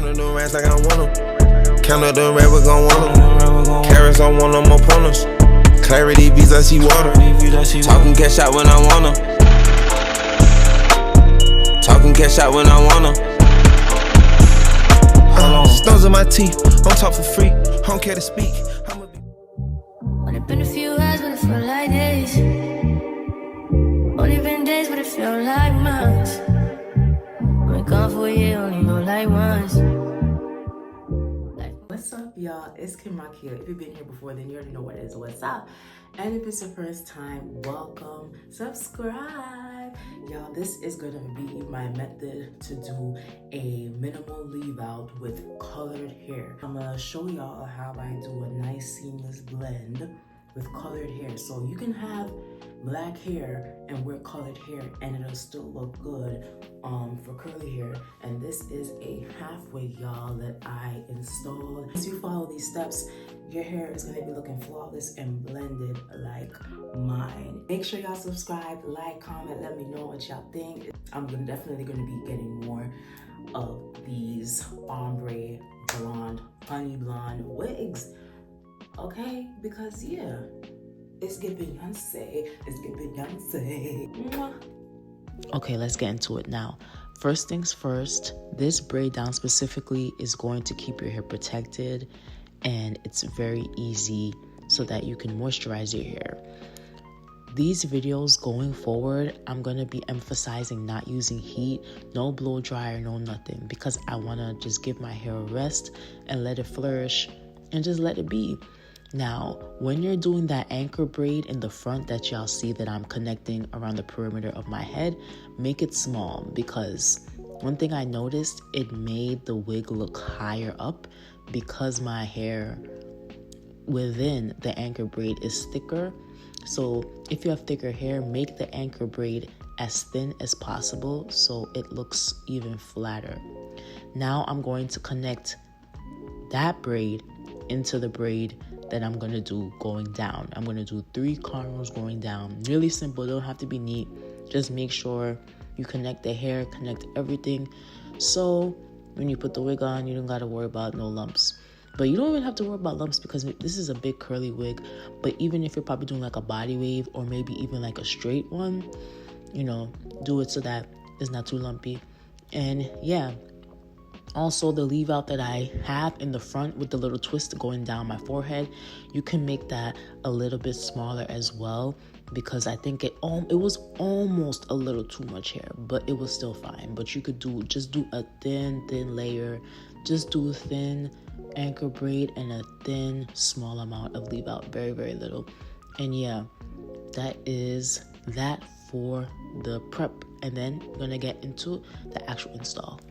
Count up them rats like I want them. Count up them rats, we gon' want them. Carrots, I want them opponents. Clarity beats, I see water. Talking cash out when I want them. Talking cash out when I want them. Stones in my teeth, don't talk for free. Don't care to speak. Only been a few hours, but it felt like days. Only been days, but it felt like months. Been gone for a year, only know like once. What's up, y'all? It's Kim Makia. If you've been here before, then you already know what it is. What's up? And if it's your first time, welcome. Subscribe. Y'all, this is going to be my method to do a minimal leave out with colored hair. I'm going to show y'all how I do a nice seamless blend with colored hair. So you can have black hair and wear colored hair and it'll still look good for curly hair. And this is a halfway, y'all, that I installed. As you follow these steps, your hair is gonna be looking flawless and blended like mine. Make sure y'all subscribe, like, comment, let me know what y'all think. I'm definitely gonna be getting more of these ombre blonde, honey blonde wigs, okay? Because yeah, it's giving Beyonce, it's giving Beyonce. Mwah. Okay, let's get into it now. First things first, this braid down specifically is going to keep your hair protected, and it's very easy so that you can moisturize your hair. These videos going forward, I'm going to be emphasizing not using heat, no blow dryer, no nothing, because I want to just give my hair a rest and let it flourish and just let it be. Now, when you're doing that anchor braid in the front that y'all see that I'm connecting around the perimeter of my head, make it small, because one thing I noticed, it made the wig look higher up because my hair within the anchor braid is thicker. So if you have thicker hair, make the anchor braid as thin as possible so it looks even flatter. Now I'm going to connect that braid into the braid that I'm going to do going down. I'm going to do 3 cornrows going down. Really simple, don't have to be neat. Just make sure you connect the hair, connect everything. So when you put the wig on, you don't got to worry about no lumps. But you don't even have to worry about lumps because this is a big curly wig. But even if you're probably doing like a body wave or maybe even like a straight one, you know, do it so that it's not too lumpy. And yeah, also the leave out that I have in the front with the little twist going down my forehead, you can make that a little bit smaller as well, because I think it was almost a little too much hair, but it was still fine. But you could just do a thin layer, just do a thin anchor braid and a thin small amount of leave out, very little. And yeah, that is that for the prep, and then we're gonna get into the actual install.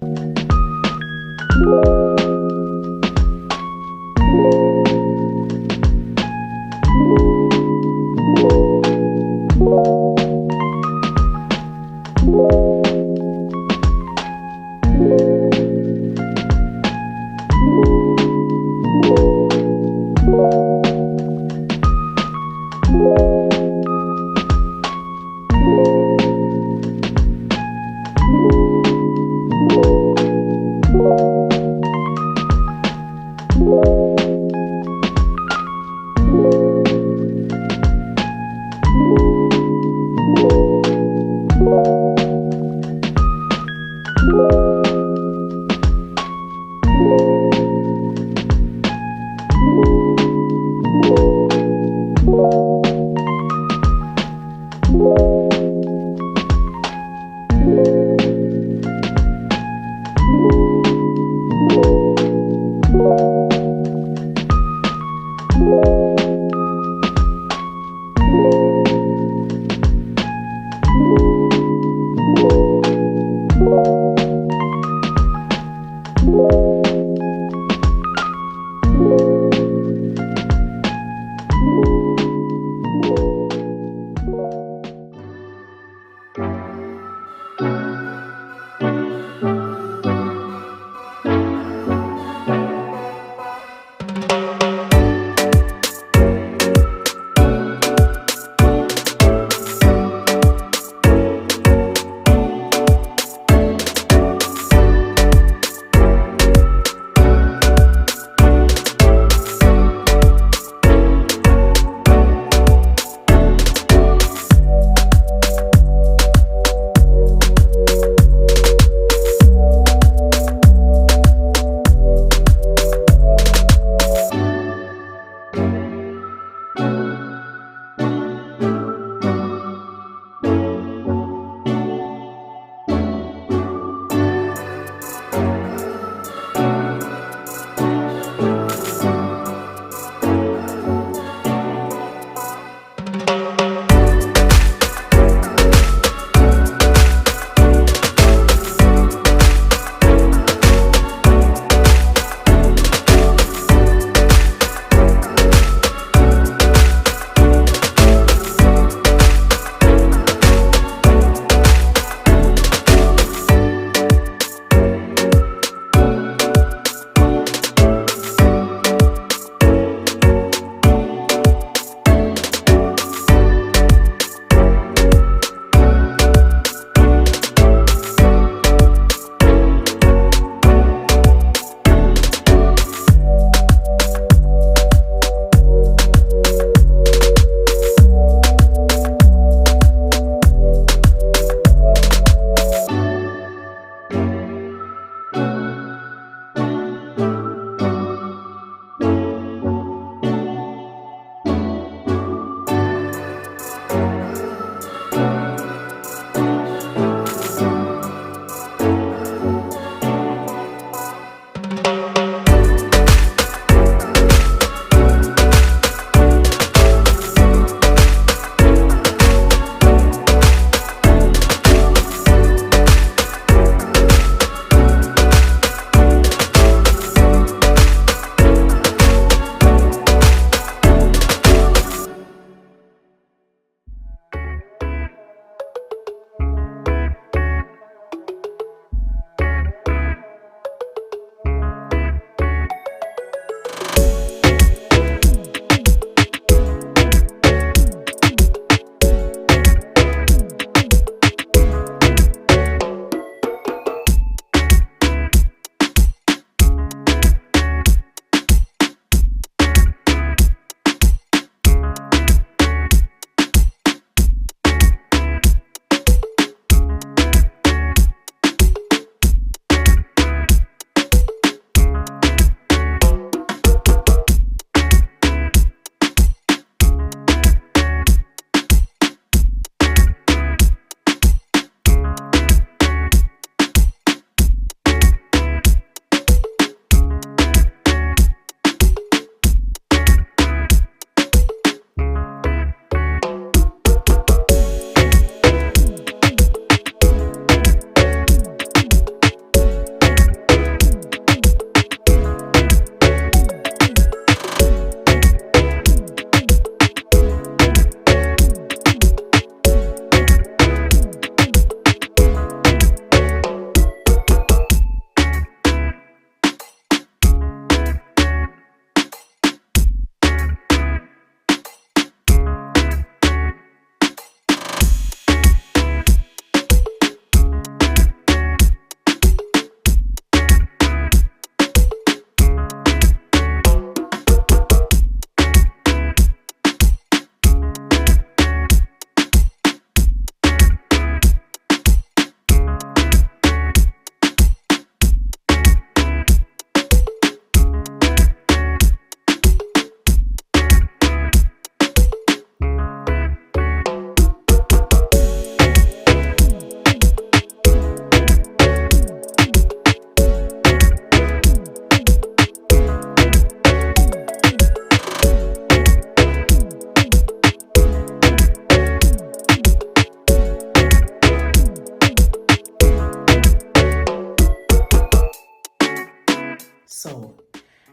So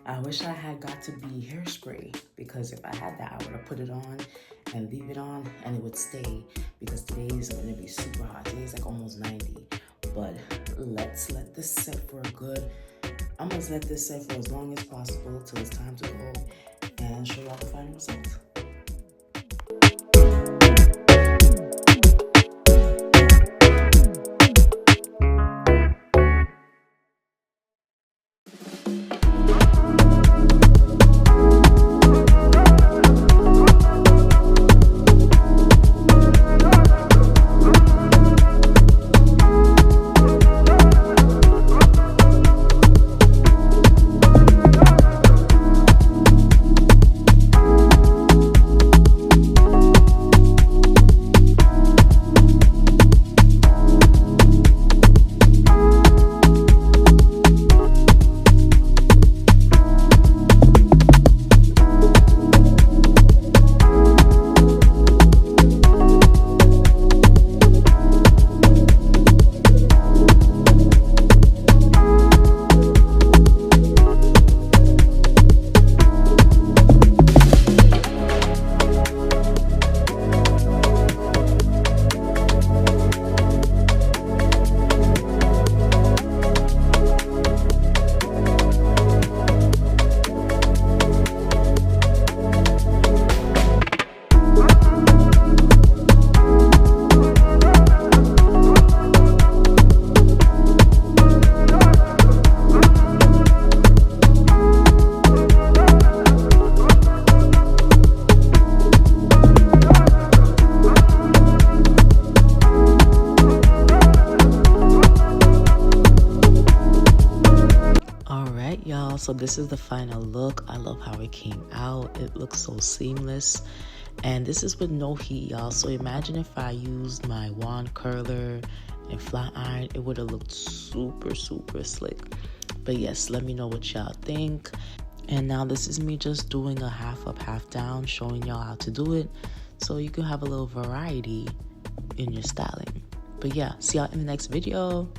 I wish I had got to be hairspray, because if I had that, I would have put it on and leave it on and it would stay, because today is going to be super hot. Today is like almost 90. But let's let this set for a good, I'm going to let this set for as long as possible till it's time to go and show y'all the final results. So this is the final look. I love how it came out. It looks so seamless, and this is with no heat, y'all. So imagine if I used my wand curler and flat iron, it would have looked super slick. But yes, let me know what y'all think. And now this is me just doing a half up, half down, showing y'all how to do it, so you can have a little variety in your styling. But yeah, see y'all in the next video.